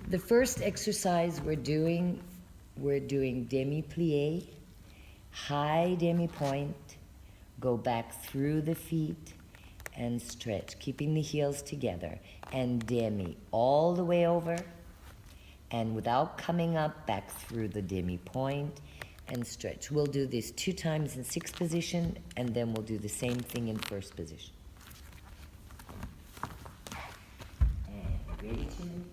The first exercise we're doing demi-plie, high demi-pointe, go back through the feet and stretch, keeping the heels together, and demi all the way over, and without coming up, back through the demi-pointe and stretch. We'll do this 2 times in 6th position, and then we'll do the same thing in 1st position. And ready to move.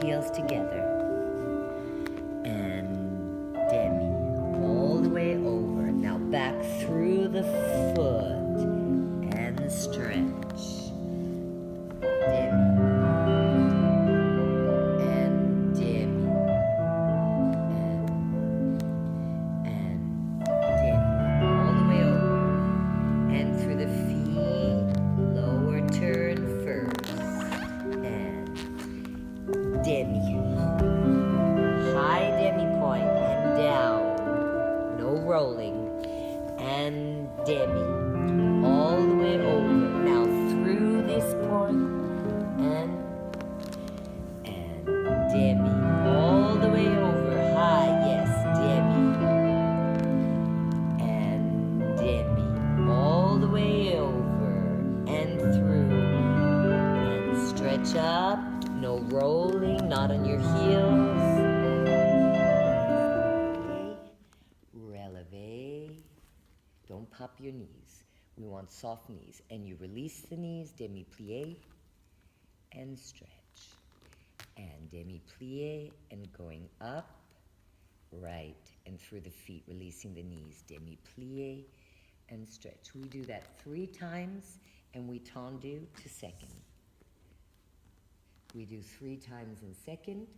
Heels together and demi all the way over. Now back through the foot and stretch. Demi and demi and demi all the way over and through the feet. Lower turn first and demi, high demi-pointe and down, no rolling, and demi, all the way over. Now through this point, and demi, all the way over, high, yes, demi, and demi, all the way over, and through, and stretch up. No rolling, not on your heels. Releve. Don't pop your knees. We want soft knees. And you release the knees, demi-plie, and stretch. And demi-plie, and going up, right, and through the feet, releasing the knees, demi-plie, and stretch. We do that 3 times, and we tendu to 2nd. We do 3 times in 2nd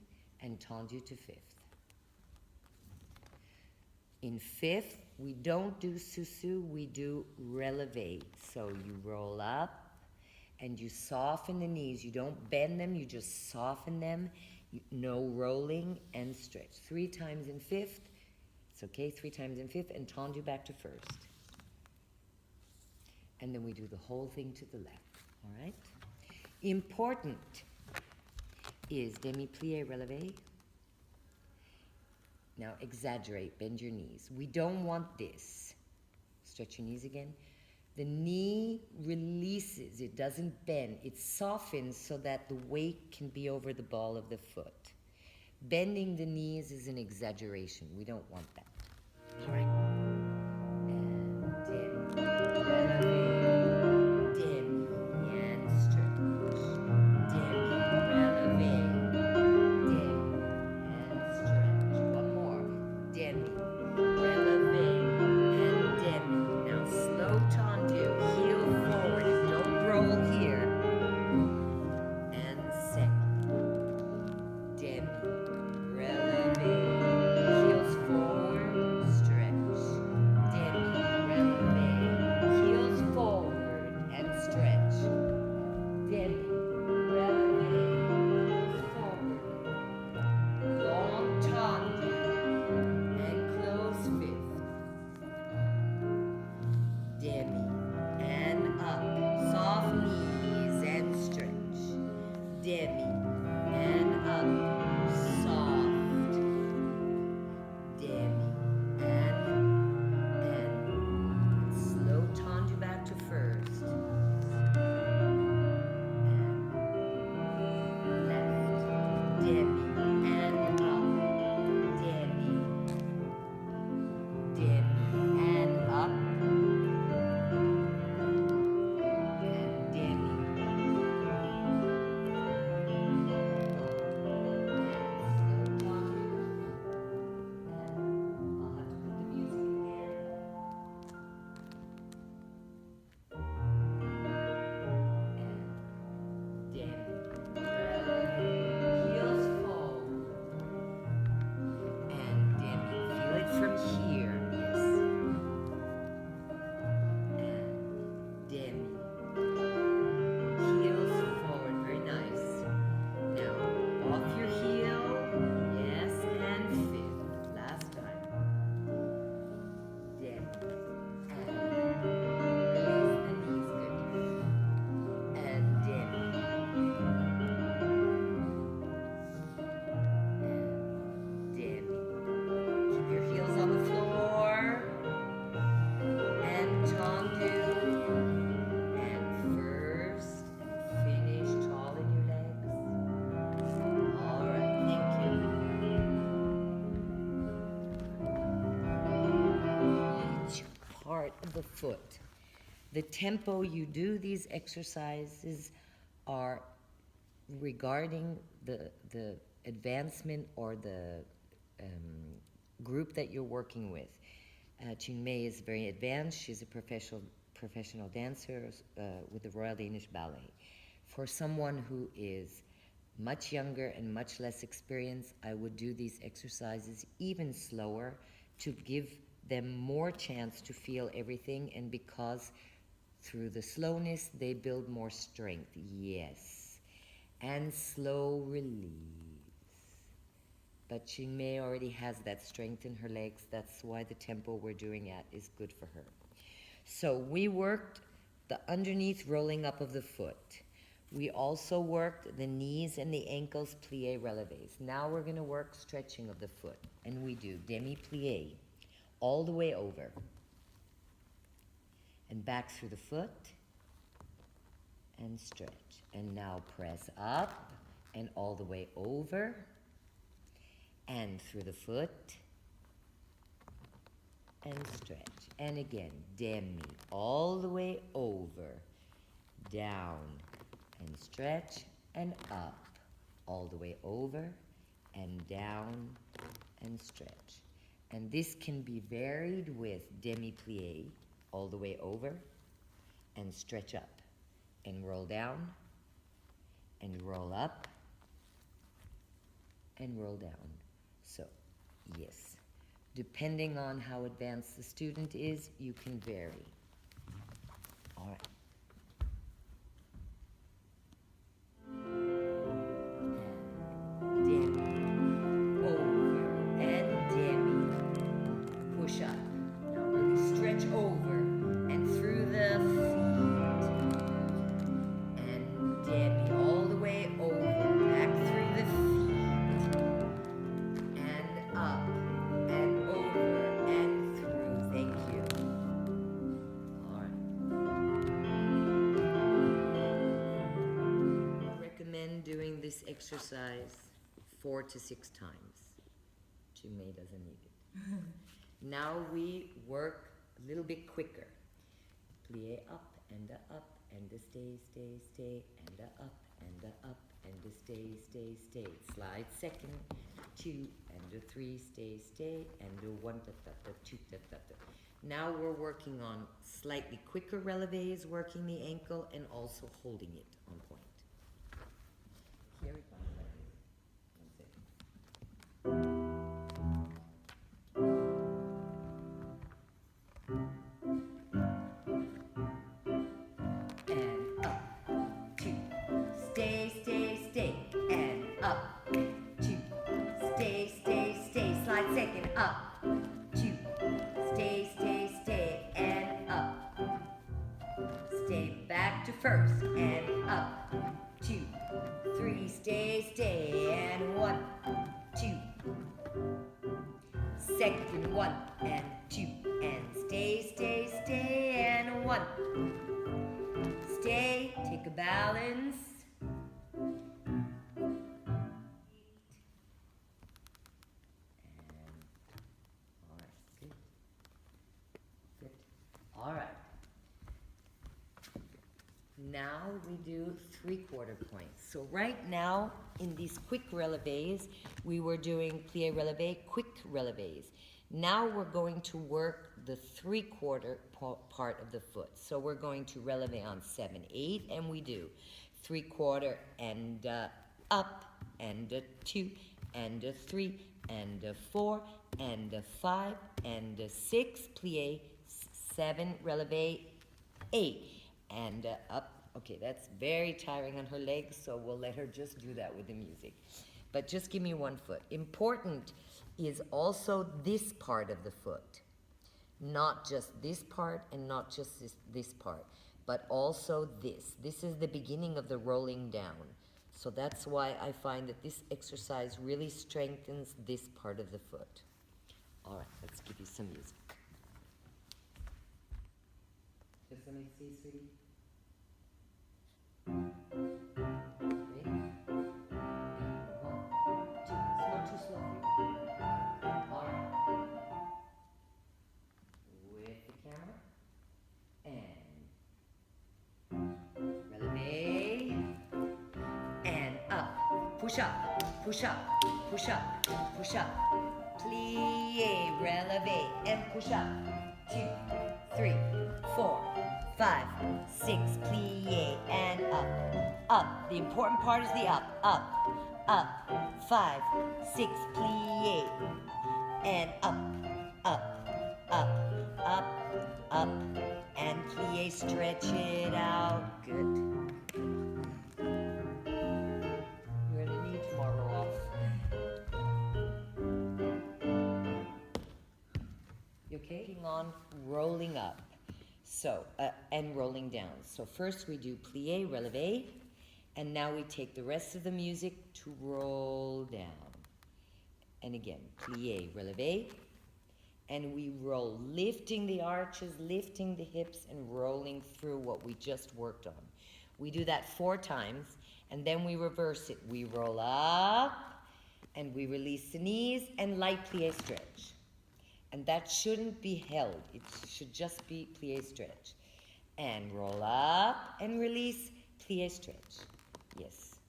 and tendu to 5th. In 5th, we don't do susu, we do releve. So you roll up and you soften the knees. You don't bend them, you just soften them. No rolling and stretch. 3 times in 5th. It's okay, 3 times in 5th, and tendu back to 1st. And then we do the whole thing to the left, all right? Important is demi-plie, releve. Now exaggerate, bend your knees. We don't want this. Stretch your knees again. The knee releases, it doesn't bend. It softens so that the weight can be over the ball of the foot. Bending the knees is an exaggeration. We don't want that. All right. And demi, releve, demi, and stretch. Demi, releve, demi, and stretch. One more. Demi, releve, and demi. Now slow tendu, heel forward, and don't roll here. And second. Demi, releve, heels forward, stretch. Demi, releve, heels forward and stretch. Demi, releve, heels forward. Long tendu and close 5th. Demi and up, soft knees and stretch. Demi and up, soft. Demi and slow tendu back to 1st. And left. Demi and up. Demi. Demi and up. And demi. foot. The tempo you do these exercises are regarding the advancement or the group that you're working with. Ching Mei is very advanced. She's a professional dancer with the Royal Danish Ballet. For someone who is much younger and much less experienced, I would do these exercises even slower to give them more chance to feel everything, and because through the slowness they build more strength. Yes. And slow release. But Ching Mei already has that strength in her legs. That's why the tempo we're doing at is good for her. So we worked the underneath rolling up of the foot. We also worked the knees and the ankles plie relevés. Now we're going to work stretching of the foot. And we do demi plie all the way over. And back through the foot. And stretch. And now press up and all the way over. And through the foot. And stretch. And again, demi all the way over. Down. And stretch, and up, all the way over, and down, and stretch. And this can be varied with demi-plie, all the way over, and stretch up, and roll down, and roll up, and roll down. So, yes, depending on how advanced the student is, you can vary. All right. Push up. Now really stretch over and through the feet. And demi all the way over, back through the feet. And up and over and through. Thank you. All right. I recommend doing this exercise 4 to 6 times. Ching Mei doesn't need it. Now we work a little bit quicker. Plie up and up and stay, stay, stay, and up and up and stay, stay, stay. Slide second, 2 and 3, stay, stay, and 1, 2, Now we're working on slightly quicker relevés, working the ankle and also holding it on point. Here we go. Up, 2, stay, stay, stay, and up. Stay back to first, and up, 2, 3, stay, stay, and 1, 2. Second 1, and 2, and stay, stay, stay, and 1. Stay, take a balance. All right. Now we do 3/4 points. So right now, in these quick relevés, we were doing plie relevé, quick relevés. Now we're going to work the 3/4 part of the foot. So we're going to relevé on 7, 8, and we do 3/4 and up, and 2, and 3, and 4, and 5, and 6, plie, 7, relevé, 8, and up. Okay, that's very tiring on her legs, so we'll let her just do that with the music. But just give me one foot. Important is also this part of the foot. Not just this part and not just this part, but also this. This is the beginning of the rolling down. So that's why I find that this exercise really strengthens this part of the foot. All right, let's give you some music. Just let me see, sweetie. Ready? 1, 2. It's not too slow for you. All right. With the camera. push up, push up, push up, push up. Plie, releve, and push up. 2, 3, 4, 5, 6, plie, and up, up. The important part is the up, up, up. 5, 6, plie, and up, up, up, up, up, and plie, stretch it out. Good. You're gonna need tomorrow off. You okay? Working on rolling up. So, and rolling down. So first we do plie, releve, and now we take the rest of the music to roll down. And again, plie, releve, and we roll, lifting the arches, lifting the hips, and rolling through what we just worked on. We do that 4 times, and then we reverse it. We roll up, and we release the knees, and light plie stretch. And that shouldn't be held. It should just be plie stretch. And roll up, and release, plie stretch. Yes.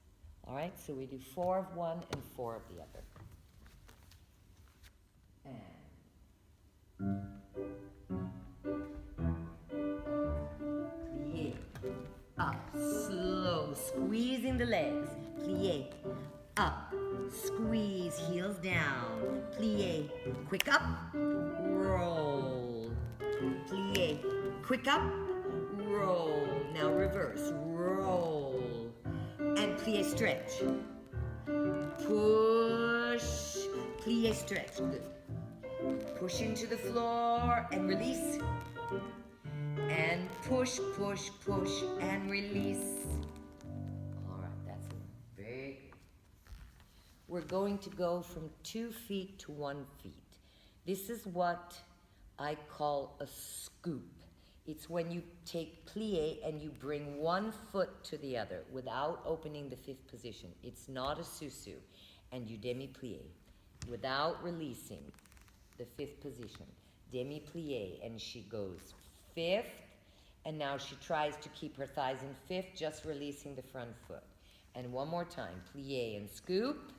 All right, so we do 4 of one and 4 of the other. And plie, up, slow, squeezing the legs, plie, up, squeeze, heels down, plie, quick up, roll, plie, quick up, roll, now reverse, roll, and plie, stretch, push, plie, stretch, good. Push into the floor and release. And push, push, push, and release. All right, that's very good. We're going to go from 2 feet to 1 feet. This is what I call a scoop. It's when you take plie and you bring 1 foot to the other without opening the 5th position. It's not a susu. And you demi-plie without releasing the 5th position. Demi-plie, and she goes 5th, and now she tries to keep her thighs in 5th, just releasing the front foot. And one more time, plie and scoop,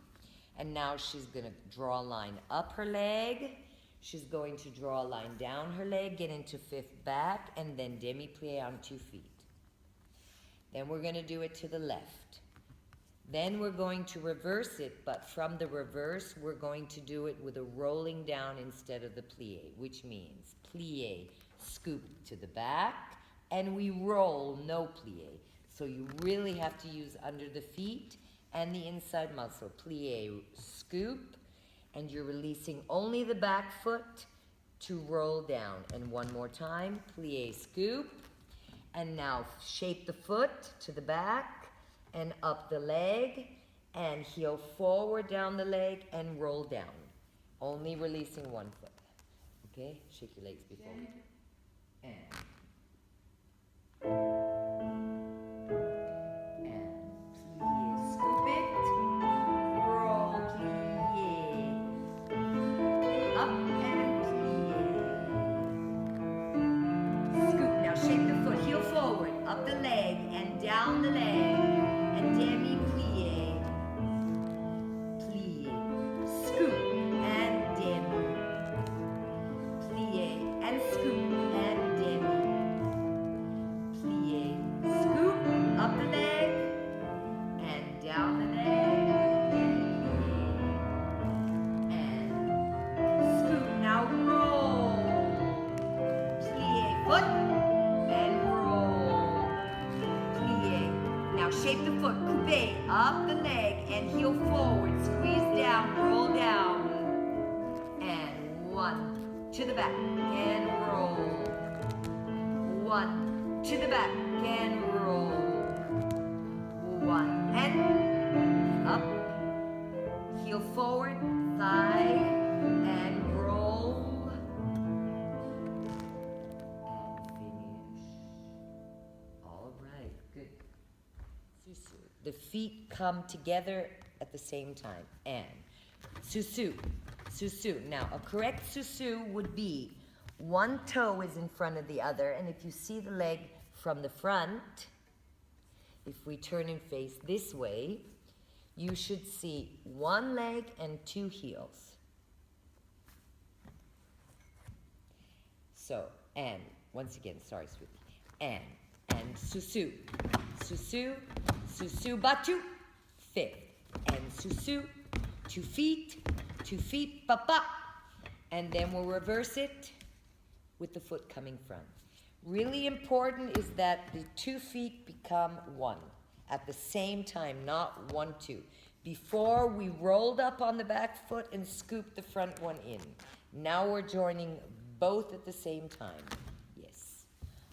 and now she's gonna draw a line up her leg, she's going to draw a line down her leg, get into 5th back, and then demi-plie on 2 feet. Then we're gonna do it to the left. Then we're going to reverse it, but from the reverse, we're going to do it with a rolling down instead of the plie, which means plie, scoop to the back, and we roll, no plie. So you really have to use under the feet and the inside muscle. Plie, scoop, and you're releasing only the back foot to roll down. And one more time, plie, scoop, and now shape the foot to the back, and up the leg, and heel forward down the leg, and roll down. Only releasing 1 foot. Okay? Shake your legs before we do. And plie, scoop it. Roll, plie. Up and plie. Scoop. Now shake the foot, heel forward, up the leg, and down the leg. And demi-plie, plie, scoop, and demi, plie, and scoop, and demi, plie, scoop, up the leg, and down the leg, and scoop, now roll, plie, foot, and roll, plie, now shape the foot, coupe, up the leg, and heel forward, squeeze down, roll down, and 1, to the back, and roll, 1, to the back, and roll, 1, and up, heel forward, thigh, and roll, and finish. All right, good. The feet come together at the same time. And susu, susu. Now, a correct susu would be 1 toe is in front of the other, and if you see the leg from the front, if we turn and face this way, you should see one leg and two heels. So, and, once again, sorry, sweetie. And susu, susu, susu, batu, fifth. And susu, 2 feet, papa. And then we'll reverse it with the foot coming front. Really important is that the 2 feet become one at the same time, not 1, 2. Before we rolled up on the back foot and scooped the front one in. Now we're joining both at the same time. Yes.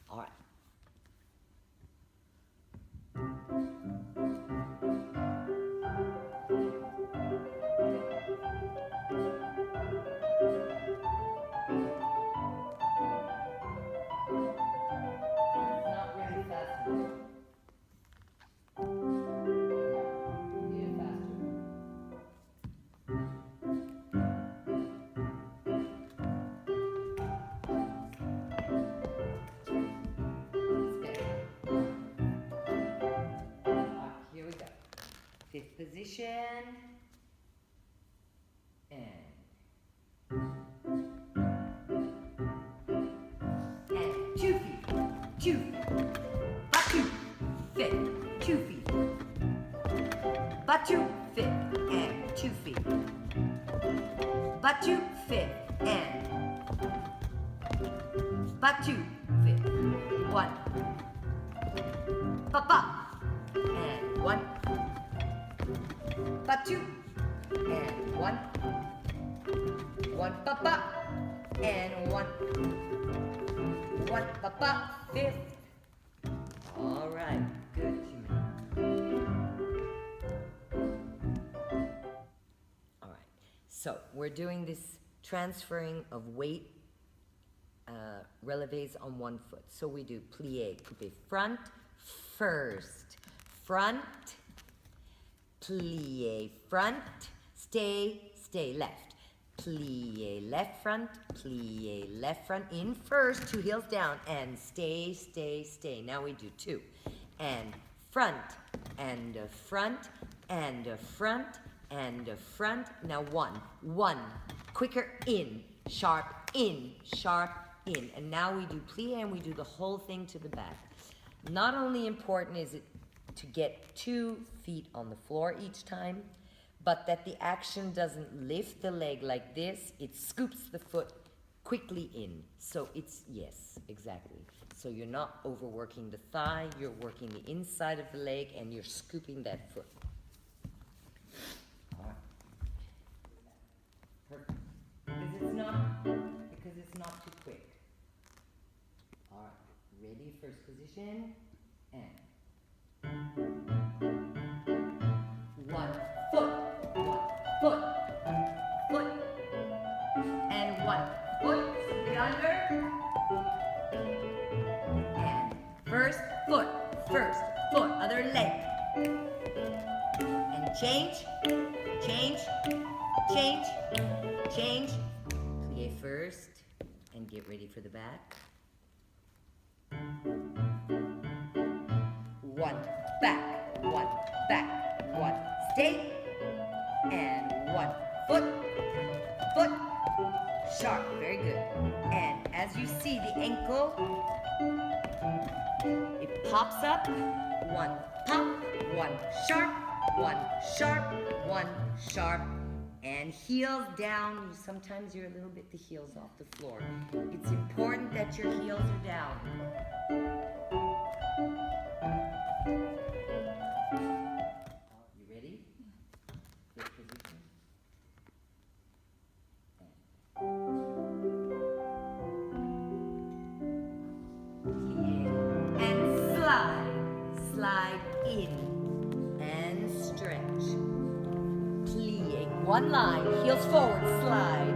All right. Fifth position, and 2 feet, 2 feet, batu, fifth, 2 feet, batu, fifth, and 2 feet, batu, fifth, and batu, fifth, 1, papa, and 1, batu, and 1, 1 papa, and 1, 1 papa, fifth. All right, good, Jimmy. All right, so we're doing this transferring of weight, relevés on one foot. So we do plie, coupe, front, first, front, plie front, stay, left. Plie left front, in first, 2 heels down, and stay. Now we do 2. And front, and front, and front, and front. Now 1. Quicker in, sharp in. And now we do plie and we do the whole thing to the back. Not only important is it to get 2 feet on the floor each time, but that the action doesn't lift the leg like this, it scoops the foot quickly in. So it's, yes, exactly. So you're not overworking the thigh, you're working the inside of the leg and you're scooping that foot. All right. Perfect. Because it's not too quick. All right, ready, first position, and 1 foot, and 1 foot, the under, and first foot, other leg, and change, plie first, and get ready for the back. 1 back, 1 stay, and 1 foot, sharp, very good. And as you see the ankle, it pops up, 1 pop, 1 sharp, 1 sharp, and heels down. Sometimes you're a little bit the heels off the floor. It's important that your heels are down. You ready? Good position. And slide in and stretch. Plie, 1 line, heels forward, slide,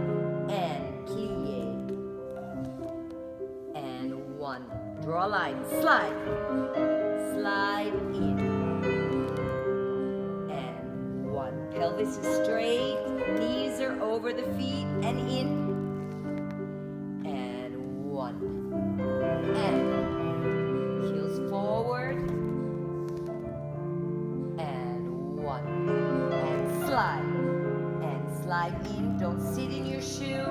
and plie. And 1, draw a line, slide in. And 1, pelvis is straight, knees are over the feet and in. And 1, and heels forward, and 1. slide. And slide in. Don't sit in your shoe.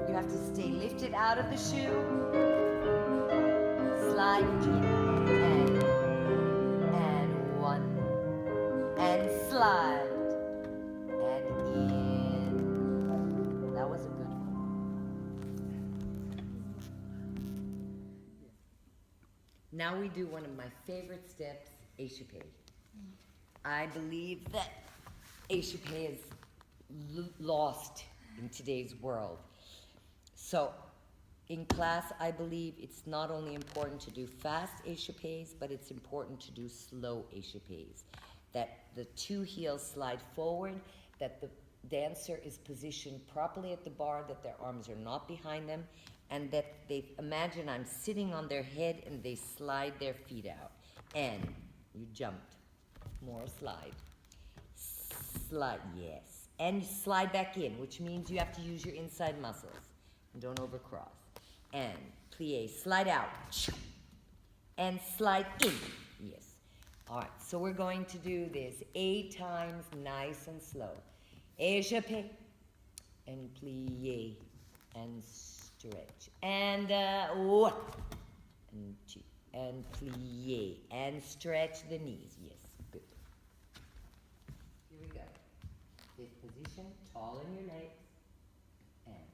You have to stay lifted out of the shoe. Slide in. And one. And slide. And in. That was a good one. Now we do one of my favorite steps, échappé. I believe that échappé is lost in today's world. So in class, I believe it's not only important to do fast échappés, but it's important to do slow échappés. That the two heels slide forward, that the dancer is positioned properly at the bar, that their arms are not behind them, and that they imagine I'm sitting on their head and they slide their feet out. And you jumped. More slide. Slide, yes. And slide back in, which means you have to use your inside muscles. And don't overcross. And plie, slide out. And slide in. Yes. All right, so we're going to do this 8 times, nice and slow. Échappé, and plie, and stretch, and 1, and 2, and plie, and stretch the knees. Yes, good. Here we go. This position, tall in your legs, and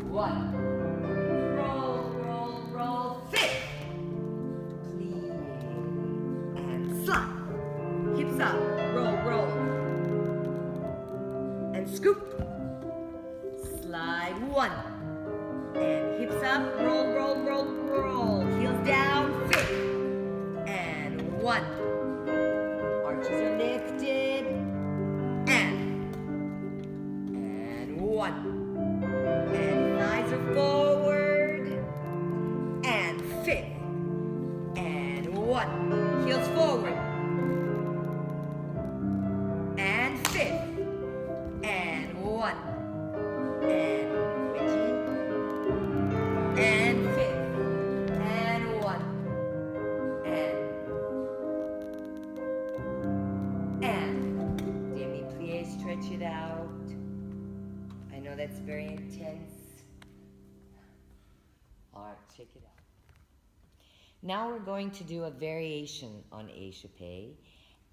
1. Roll, roll, roll, 5. Plie, and slide. Hips up, roll, roll. And scoop. Slide 1. And hips up, roll, roll, roll, roll. Heels down, 5. And 1. Arches are lifted. And 1. And thighs are forward. And 5. And 1. Heels forward. And 5th. And 1. And ready. And 5th. And 1. And demi-plie, stretch it out. I know that's very intense. All right, check it out. Now we're going to do a variation on échappé.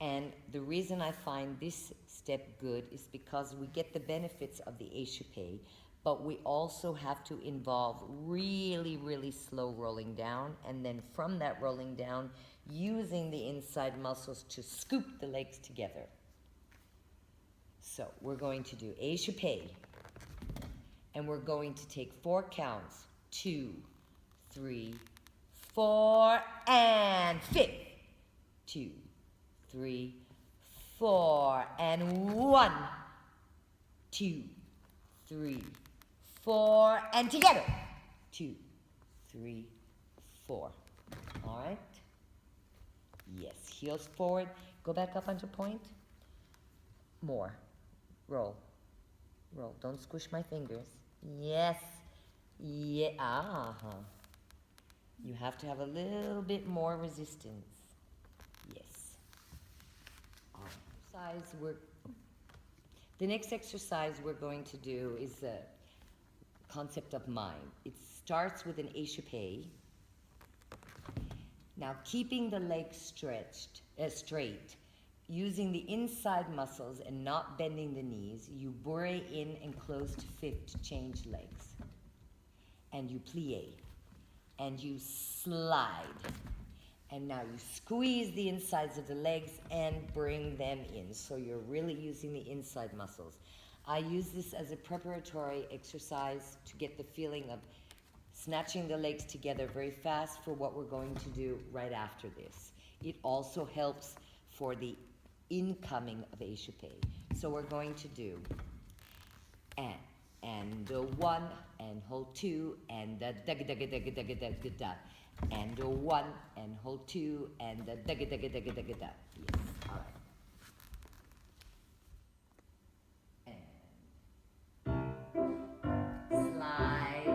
And the reason I find this step good is because we get the benefits of the échappé, but we also have to involve really, really slow rolling down, and then from that rolling down, using the inside muscles to scoop the legs together. So we're going to do échappé, and we're going to take 4 counts, 2, 3, 4, and 5th, 2, 3, 4, and 1, 2, 3, 4, and together. 2, 3, 4. All right? Yes, heels forward. Go back up onto point. More. Roll. Roll. Don't squish my fingers. Yes. Yeah. Uh-huh. You have to have a little bit more resistance. Yes. The next exercise we're going to do is the concept of mind. It starts with an échappé. Now, keeping the legs stretched, straight, using the inside muscles and not bending the knees, you barre in and close to 5th to change legs. And you plie. And you slide. And now you squeeze the insides of the legs and bring them in. So you're really using the inside muscles. I use this as a preparatory exercise to get the feeling of snatching the legs together very fast for what we're going to do right after this. It also helps for the incoming of échappé. So we're going to do and 1, and hold 2, and da da da da da da da da da da. And 1, and hold 2, and da da da da da da da da. Yes, all right. And slide,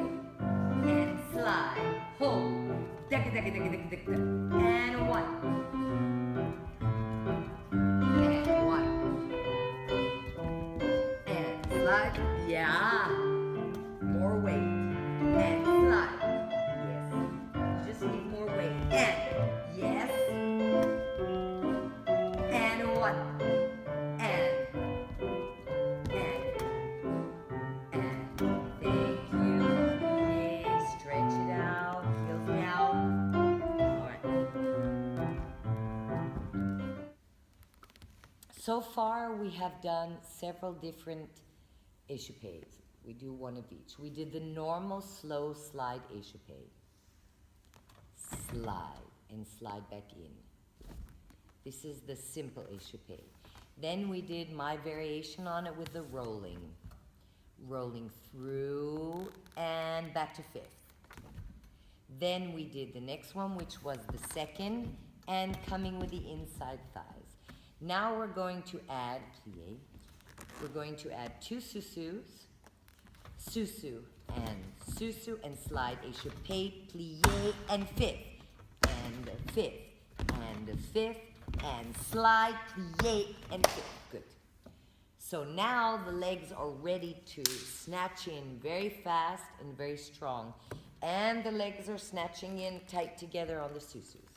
and slide, hold. And one. And one. And slide. Yeah. More weight. And slide. Yes. You just need more weight. And yes. And one. And. Thank you. Yay. Stretch it out. Heels down. All right. So far, we have done several different échappés. We do one of each. We did the normal slow slide échappé. Slide and slide back in. This is the simple échappé. Then we did my variation on it with the rolling. Rolling through and back to fifth. Then we did the next one, which was the second, and coming with the inside thighs. Now we're going to add plie. We're going to add 2 susus, susu and slide échappé, plie, and fifth, and fifth, and fifth, and slide, plie, and fifth. Good. So now the legs are ready to snatch in very fast and very strong. And the legs are snatching in tight together on the susus.